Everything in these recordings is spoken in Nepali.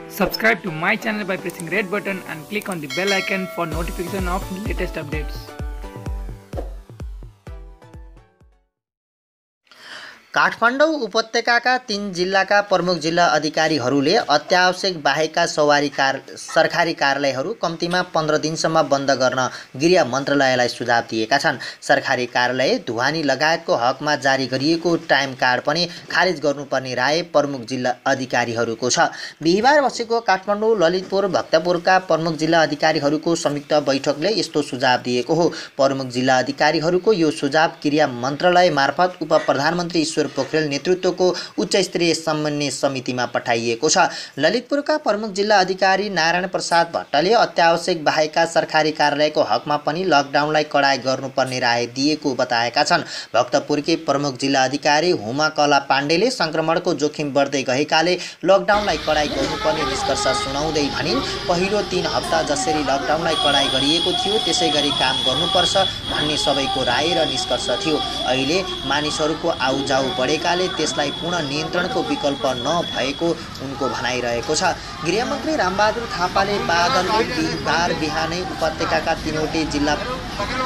Subscribe to my channel by pressing red button and click on the bell icon for notification of latest updates. Kathmandu उपत्यकाका 3 जिल्लाका प्रमुख जिल्ला अधिकारीहरूले अत्यावश्यक बाहेकका सरकारी कार्यालयहरू कम्तीमा 15 दिनसम्म बन्द गर्न गृह मन्त्रालयलाई सुझाव दिएका छन्। सरकारी कार्यालय ढुवानी लगायतको हकमा जारी गरिएको टाइम कार्ड पनि खारेज गर्नुपर्ने राय प्रमुख जिल्ला अधिकारीहरूको छ। बिहिबार बसेको काठमाडौँ, ललितपुर, भक्तपुरका प्रमुख जिल्ला अधिकारीहरूको संयुक्त बैठकले यस्तो सुझाव दिएको हो। प्रमुख जिल्ला अधिकारीहरूको यो सुझाव गृह मन्त्रालय मार्फत उप प्रधानमन्त्री पोखरेल नेतृत्वको उच्च स्तरीय समन्वय समितिमा पठाइएको छ। ललितपुरका प्रमुख जिल्ला अधिकारी नारायण प्रसाद भट्टले अत्यावश्यक बाहेकका सरकारी कार्यालयको हकमा पनि लकडाउनलाई कडाई गर्नुपर्ने राय दिएको बताएका छन्। भक्तपुरकी प्रमुख जिल्ला अधिकारी हुमा कला पाण्डेले संक्रमणको जोखिम बढ्दै गएकाले लकडाउनलाई कडाई गर्नुपर्ने निष्कर्ष सुनाउँदै भनिन्, पहिलो 3 हप्ता जसरी लकडाउनलाई कडाई गरिएको थियो त्यसै गरी काम गर्नुपर्छ भन्ने सबैको राय र निष्कर्ष थियो। अहिले मानिसहरूको आउजाउ बढेकाले त्यसलाई पूर्ण नियन्त्रणको विकल्प नभएको उनको भनाइरहेको छ। गृहमन्त्री रामबहादुर थापाले बादलले बिहिबार बिहानै उपत्यकाका 3वटै जिल्ला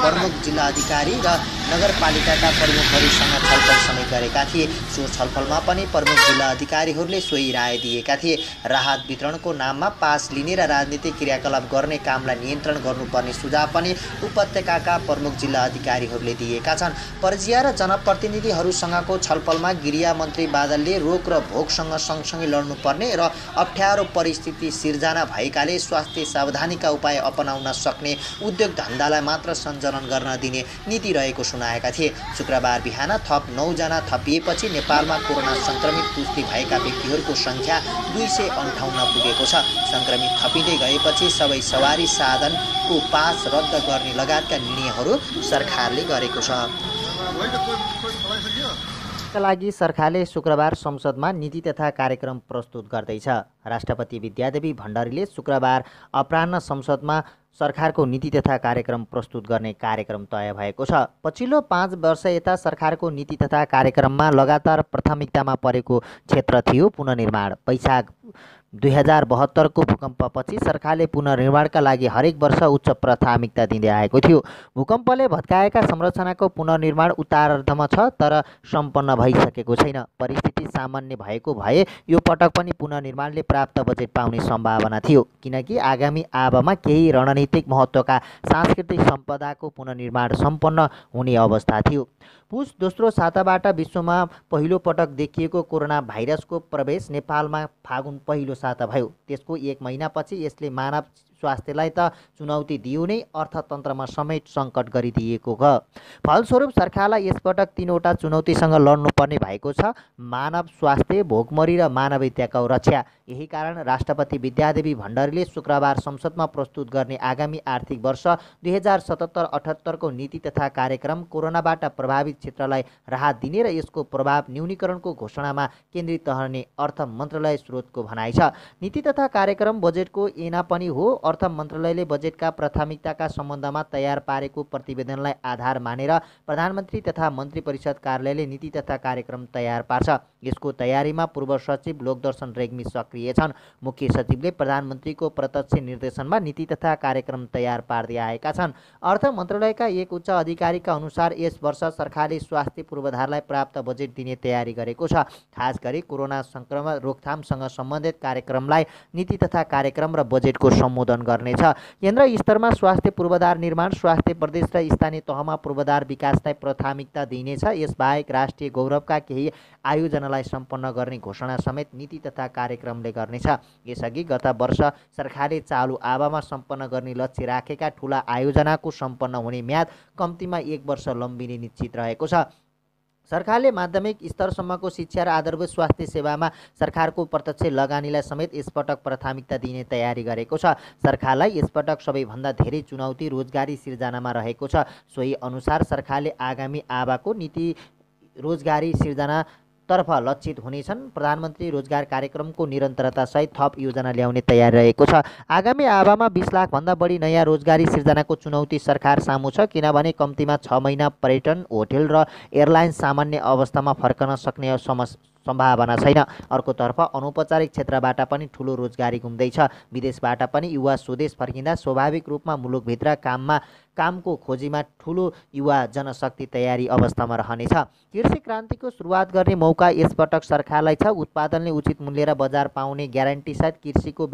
प्रमुख जिल्ला अधिकारी र नगरपालिकाका प्रमुखहरूसँग छलफल समेत गरेका थिए। सो छलफलमा पनि प्रमुख जिल्ला अधिकारीहरूले सोही राय दिएका थिए। राहत वितरणको नाममा पास लिने र राजनीतिक क्रियाकलाप गर्ने कामलाई नियन्त्रण गर्नुपर्ने सुझाव पनि उपत्यकाका प्रमुख जिल्ला अधिकारीहरूले दिएका छन्। पर्जिया र जनप्रतिनिधिहरूसँगको छलफलमा गृह मन्त्री बादलले रोग र भोकसँग सँगसँगै लड्नुपर्ने र अप्ठ्यारो परिस्थिति सिर्जना भएकाले स्वास्थ्य सावधानीका उपाय अपनाउन सक्ने उद्योग धन्दालाई मात्र सञ्चालन गर्न दिने नीति रहेको सुनाएका थिए। शुक्रबार बिहान थप 9 जना थपिएपछि नेपालमा कोरोना संक्रमित पुष्टि भएका व्यक्तिहरूको सङ्ख्या 258 पुगेको छ। संक्रमित थपिँदै गएपछि सबै सवारी साधनको पास रद्द गर्ने लगायतका निर्णयहरू सरकारले गरेको छ। का लागि सरकारले शुक्रबार संसदमा नीति तथा कार्यक्रम प्रस्तुत गर्दैछ। राष्ट्रपति विद्यादेवी भण्डारीले शुक्रबार अपराह्न संसदमा सरकारको नीति तथा कार्यक्रम प्रस्तुत गर्ने कार्यक्रम तय भएको छ। पछिल्लो 5 वर्ष यता सरकारको नीति तथा कार्यक्रममा लगातार प्राथमिकतामा परेको क्षेत्र थियो पुनर्निर्माण। वैशाख 2072 को भूकम्पपछि सरकारले पुनर्निर्माणका लागि हरेक वर्ष उच्च प्राथमिकता दिँदै आएको थियो। भूकम्पले भत्काएका संरचनाको पुनर्निर्माण उत्तरार्धमा छ तर सम्पन्न भइसकेको छैन। परिस्थिति सामान्य भएको भए यो पटक पनि पुनर्निर्माणले प्राप्त बजेट पाउने सम्भावना थियो, किनकि आगामी आवामा केही रणनीतिक महत्त्वका सांस्कृतिक सम्पदाको पुनर्निर्माण सम्पन्न हुने अवस्था थियो। पुस दोस्रो साताबाट विश्वमा पहिलो पटक देखिएको कोरोना भाइरसको प्रवेश नेपालमा फागुन पहिलो साता भयो। त्यसको 1 महिनापछि यसले मानव स्वास्थ्यलाई त चुनौती दियो नै अर्थतन्त्रमा समेत सङ्कट गरिदिएको हो। फलस्वरूप सरकारलाई यसपटक 3वटा चुनौतीसँग लड्नुपर्ने भएको छ: मानव स्वास्थ्य, भोकमरी र मानवीयताको रक्षा। यही कारण राष्ट्रपति विद्यादेवी भण्डारीले शुक्रबार संसदमा प्रस्तुत गर्ने आगामी आर्थिक वर्ष 2077-78 को नीति तथा कार्यक्रम कोरोनाबाट प्रभावित क्षेत्रलाई राहत दिने र यसको प्रभाव न्यूनीकरणको घोषणामा केन्द्रित रहने अर्थ मन्त्रालय स्रोतको भनाइ छ। नीति तथा कार्यक्रम बजेटको ऐना पनि हो। अर्थ मन्त्रालयले बजेटका प्राथमिकताका सम्बन्धमा तयार पारेको प्रतिवेदनलाई आधार मानेर प्रधानमन्त्री तथा मन्त्री परिषद कार्यालयले नीति तथा कार्यक्रम तयार पार्छ। यसको तयारीमा पूर्व सचिव लोकदर्शन रेग्मी सक्रिय छन्। मुख्य सचिवले प्रधानमन्त्रीको प्रत्यक्ष निर्देशनमा नीति तथा कार्यक्रम तयार पार्दै आएका छन्। अर्थ मन्त्रालयका एक उच्च अधिकारीका अनुसार यस वर्ष सरकारले स्वास्थ्य पूर्वाधारलाई प्राप्त बजेट दिने तयारी गरेको छ। खास गरी कोरोना संक्रमण रोकथामसँग सम्बन्धित कार्यक्रमलाई नीति तथा कार्यक्रम र बजेटको सम्बोधन गर्नेछ। केन्द्र स्तरमा स्वास्थ्य पूर्वाधार निर्माण, स्वास्थ्य प्रदेश र स्थानीय तहमा पूर्वाधार विकासलाई प्राथमिकता दिइनेछ। यसबाहेक राष्ट्रिय गौरवका केही आयोजनालाई सम्पन्न गर्ने घोषणा समेत नीति तथा कार्यक्रमले गर्नेछ। यसअघि गत वर्ष सरकारले चालु आवामा सम्पन्न गर्ने लक्ष्य राखेका ठूला आयोजनाको सम्पन्न हुने म्याद कम्तीमा 1 वर्ष लम्बिने निश्चित रहेको छ। सरकारले माध्यमिक स्तरसम्मको शिक्षा र आधारभूत स्वास्थ्य सेवामा सरकारको प्रत्यक्ष लगानीलाई समेत यसपटक प्राथमिकता दिने तयारी गरेको छ। सरकारलाई यसपटक सबैभन्दा धेरै चुनौती रोजगारी सिर्जनामा रहेको छ। सोही अनुसार सरकारले आगामी आवाको नीति रोजगारी सिर्जना तर्फ लक्षित हुनेछन्। प्रधानमन्त्री रोजगार कार्यक्रमको निरन्तरतासहित थप योजना ल्याउने तयारी रहेको छ। आगामी आवामा 20 लाख भन्दा बढी नयाँ रोजगारी सिर्जनाको चुनौती सरकार सामु छ, किनभने कम्तीमा 6 महिना पर्यटन, होटेल र एयरलाइन सामान्य अवस्थामा फर्कन सक्ने सम्भावना छैन। अर्कोतर्फ अनौपचारिक क्षेत्रबाट पनि ठुलो रोजगारी घुम्दैछ। विदेशबाट पनि युवा स्वदेश फर्किँदा स्वाभाविक रूपमा मुलुकभित्र कामको खोजीमा ठुलो युवा जनशक्ति तयारी अवस्थामा रहनेछ। कृषि क्रान्तिको सुरुवात गर्ने मौका यसपटक सरकारलाई छ। उत्पादनले उचित मूल्य र बजार पाउने ग्यारेन्टीसहित कृषिको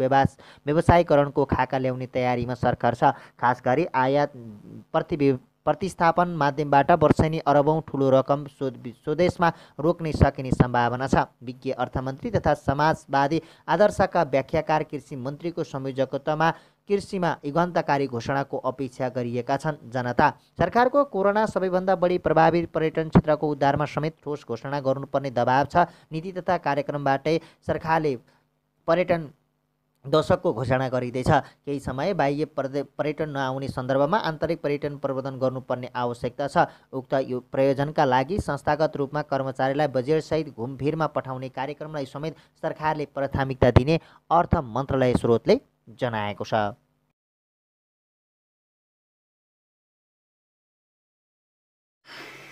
व्यवसायीकरणको खाका ल्याउने तयारीमा सरकार छ। खास गरी आयात प्रतिस्थापन माध्यमबाट वर्षेनी अरबौं ठुलो रकम स्वदेशमा रोक्न सकिने सम्भावना छ। विज्ञ अर्थमन्त्री तथा समाजवादी आदर्शका व्याख्याकार कृषि मन्त्रीको संयोजकत्वमा कृषिमा युगान्तकारी घोषणाको अपेक्षा गरिएका छन्। जनता सरकारको कोरोना सबैभन्दा बढी प्रभावित पर्यटन क्षेत्रको उद्धारमा समेत ठोस घोषणा गर्नुपर्ने दबाव छ। नीति तथा कार्यक्रमबाटै सरकारले पर्यटन दशकको घोषणा गरिँदैछ। केही समय बाह्य पर्यटन नआउने सन्दर्भमा आन्तरिक पर्यटन प्रबन्धन गर्नुपर्ने आवश्यकता छ। उक्त प्रयोजनका लागि संस्थागत रूपमा कर्मचारीलाई बजेटसहित घुमफिरमा पठाउने कार्यक्रमलाई समेत सरकारले प्राथमिकता दिने अर्थ मन्त्रालय स्रोतले जनाएको छ।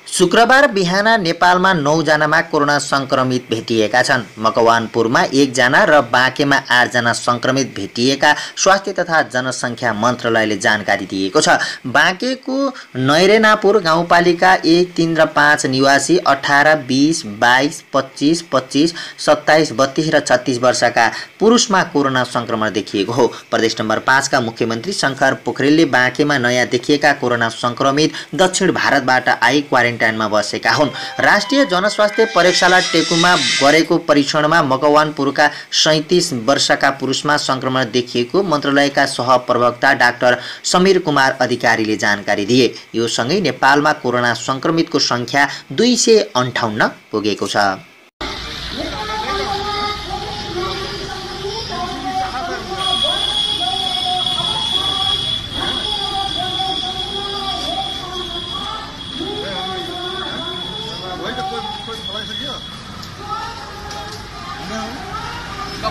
शुक्रबार बिहान नेपालमा 9 जनामा कोरोना संक्रमित भेटिएका छन्। मकवानपुरमा 1 जना र बाँकेमा 8 जना संक्रमित भेटिएका स्वास्थ्य तथा जनसङ्ख्या मन्त्रालयले जानकारी दिएको छ। बाँकेको नैरेनापुर गाउँपालिका 1, 3 र 5 निवासी 18, 20, 22, 25, 25, 27, 32 र 36 वर्षका पुरुषमा कोरोना संक्रमण देखिएको हो। प्रदेश नम्बर 5 का मुख्यमन्त्री शङ्कर पोखरेलले बाँकेमा नयाँ देखिएका कोरोना संक्रमित दक्षिण भारतबाट आई क्वारेन्टाइनमा बसेका हुन्। राष्ट्रिय जनस्वास्थ्य प्रयोगशाला टेकुमा गरेको परीक्षणमा मकवानपुरका 37 वर्षका पुरुषमा संक्रमण देखिएको मन्त्रालयका सहप्रवक्ता डाक्टर समीर कुमार अधिकारीले जानकारी दिए। यो सँगै नेपालमा कोरोना संक्रमितको संख्या 258 पुगेको छ।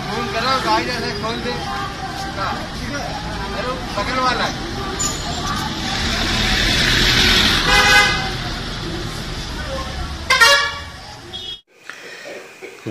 फोन करो गाड़ी जैसे खोल दे बगल वाला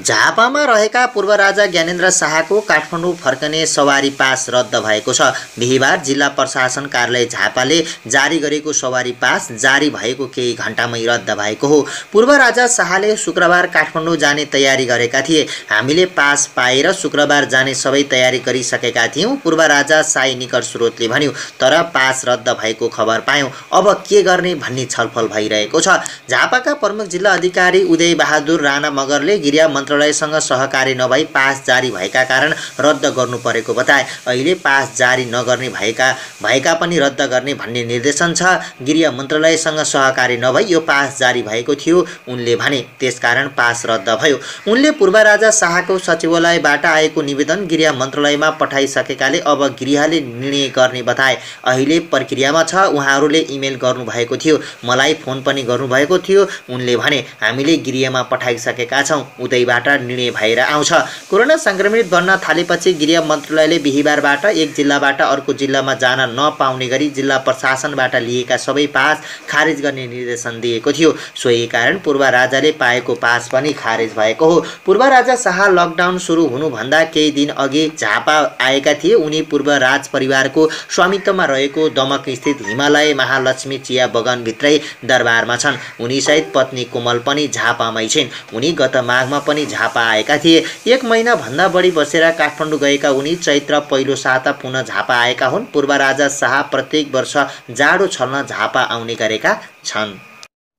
झापामा रहेका पूर्व राजा ज्ञानेन्द्र शाहको काठमाडौँ फर्कने सवारी पास रद्द भएको छ। बिहिबार जिल्ला प्रशासन कार्यालय झापाले जारी गरेको सवारी पास जारी भएको केही घण्टामै रद्द भएको हो। पूर्व राजा शाहले शुक्रबार काठमाडौँ जाने तयारी गरेका थिए। हामीले पास पाएर शुक्रबार जाने सबै तयारी गरिसकेका थियौँ, पूर्व राजा शाही निकट स्रोतले भन्यो। तर पास रद्द भएको खबर पायौँ। अब के गर्ने भन्ने छलफल भइरहेको छ। झापाका प्रमुख जिल्ला अधिकारी उदय बहादुर राणा मगरले गृह मन्त्रालयसँग सहकारी नभई पास जारी भएका कारण रद्द गर्नु परेको बताए। अहिले पास जारी नगर्ने भएका पनि रद्द गर्ने भन्ने निर्देशन छ। गृह मन्त्रालयसँग सहकारी नभई यो पास जारी भएको थियो उनले भने, त्यसकारण पास रद्द भयो। उनले पूर्व राजा शाहको सचिवालयबाट आएको निवेदन गृह मन्त्रालयमा पठाइसकेकाले अब गृहले निर्णय गर्ने बताए। अहिले प्रक्रियामा छ। उहाँहरूले इमेल गर्नुभएको थियो, मलाई फोन पनि गर्नुभएको थियो उनले भने। हामीले गृहमा पठाइसकेका छौँ, उतैबाट निर्णय भएर आउँछ। कोरोना संक्रमित बन्न थालेपछि गृह मन्त्रालयले बिहिबारबाट एक जिल्लाबाट अर्को जिल्लामा जान नपाउने गरी जिल्ला प्रशासनबाट लिएका सबै पास खारेज गर्ने निर्देशन दिएको थियो। सोही कारण पूर्व राजाले पाएको पास पनि खारेज भएको हो। पूर्व राजा शाह लकडाउन सुरु हुनुभन्दा केही दिन अघि झापा आएका थिए। उनी पूर्व राज परिवारको स्वामित्वमा रहेको दमक स्थित हिमालय महालक्ष्मी चिया बगानभित्रै दरबारमा छन्। उनी सहित पत्नी कोमल पनि झापामै छिन्। उनी गत माघमा पनि झापा आएका थिए। 1 महिना भन्दा बढी बसेर काठमाडौँ गएका उनी चैत्र पहिलो साता पुनः झापा आएका हुन्। पूर्व राजा शाह प्रत्येक वर्ष जाडो छल्न झापा आउने गरेका छन्।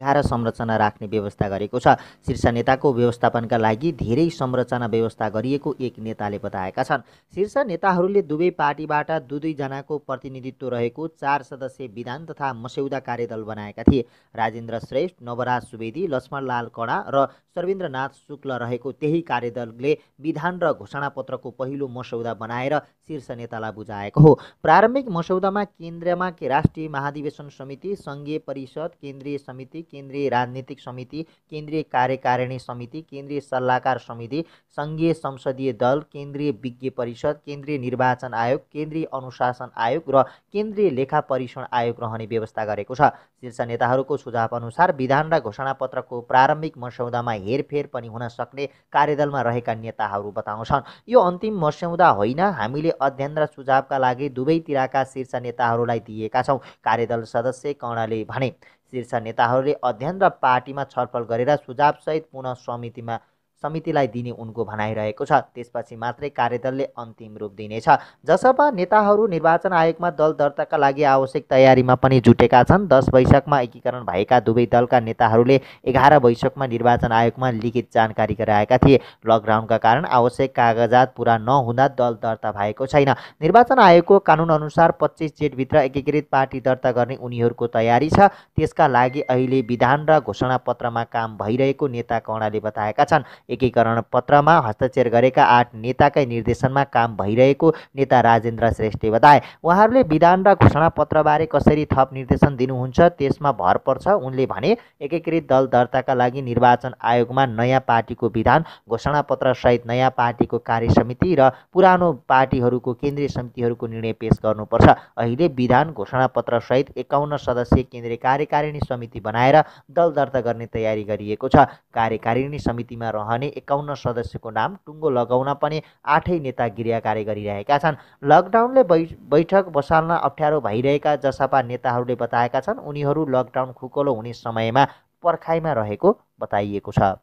संरचना राख्ने व्यवस्था गरेको छ। शीर्ष नेताको व्यवस्थापनका लागि धेरै संरचना व्यवस्था गरिएको एक नेताले बताएका छन्। शीर्ष नेताहरूले दुवै पार्टीबाट 2-2 जनाको प्रतिनिधित्व रहेको 4 सदस्यीय विधान तथा मस्यौदा कार्यदल बनाएका थिए। राजेन्द्र श्रेष्ठ, नवराज सुवेदी, लक्ष्मणलाल कणा र सर्वेन्द्रनाथ शुक्ल रहेको त्यही कार्यदलले विधान र घोषणापत्रको पहिलो मस्यौदा बनाएर शीर्ष नेतालाई बुझाएको हो। प्रारम्भिक मस्यौदामा केन्द्रमा राष्ट्रिय महाधिवेशन समिति, सङ्घीय परिषद, केन्द्रीय समिति, केन्द्रीय राजनीतिक समिति, केन्द्रीय कार्यकारिणी समिति, केन्द्रीय सल्लाहकार समिति, सङ्घीय संसदीय दल, केन्द्रीय विज्ञ परिषद, केन्द्रीय निर्वाचन आयोग, केन्द्रीय अनुशासन आयोग र केन्द्रीय लेखा परीक्षण आयोग रहने व्यवस्था गरेको छ। शीर्ष नेताहरूको सुझाव अनुसार विधान र घोषणापत्रको प्रारम्भिक मस्यौदामा हेरफेर पनि हुन सक्ने कार्यदलमा रहेका नेताहरू बताउँछन्। यो अन्तिम मस्यौदा होइन, हामीले अध्ययन र सुझावका लागि दुवैतिरका शीर्ष नेताहरूलाई दिएका छौँ, कार्यदल सदस्य कर्णले भने। शीर्ष नेताहरूले अध्ययन र पार्टीमा छलफल गरेर सुझावसहित पुनः समितिलाई दिने उनको भनाइरहेको छ। त्यसपछि मात्रै कार्यदलले अन्तिम रूप दिनेछ। जसपा नेताहरू निर्वाचन आयोगमा दल दर्ताका लागि आवश्यक तयारीमा पनि जुटेका छन्। 10 वैशाखमा एकीकरण भएका दुवै दलका नेताहरूले 11 वैशाखमा निर्वाचन आयोगमा लिखित जानकारी गराएका थिए। लकडाउनका कारण आवश्यक कागजात पुरा नहुँदा दल दर्ता भएको छैन। निर्वाचन आयोगको कानुनअनुसार 25 जेठभित्र एकीकृत पार्टी दर्ता गर्ने उनीहरूको तयारी छ। त्यसका लागि अहिले विधान र घोषणापत्रमा काम भइरहेको नेता कर्णले बताएका छन्। एकीकरण पत्रमा हस्ताक्षर गरेका 8 नेताकै निर्देशनमा काम भइरहेको नेता राजेन्द्र श्रेष्ठले बताए। उहाँहरूले विधान र घोषणापत्रबारे कसरी थप निर्देशन दिनुहुन्छ त्यसमा भर पर्छ। उनले भने एकीकृत दल दर्ताका लागि निर्वाचन आयोगमा नयाँ पार्टीको विधान घोषणापत्र सहित नयाँ पार्टीको कार्यसमिति र पुरानो पार्टीहरूको केन्द्रीय समितिहरूको निर्णय पेश गर्नुपर्छ। अहिले विधान घोषणापत्र सहित 51 सदस्यीय केन्द्रीय कार्यकारिणी समिति बनाएर दल दर्ता गर्ने तयारी गरिएको छ। कार्यकारिणी समितिमा रहने 51 सदस्यको नाम टुङ्गो लगाउन पनि 8 नेता गृहकार्य गरिरहेका छन्। लकडाउनले बैठक बसाल्न अप्ठ्यारो भइरहेका जसपा नेताहरूले बताएका छन्। उनीहरू लकडाउन खुकुलो हुने समयमा पर्खाइमा रहेको बताइएको छ।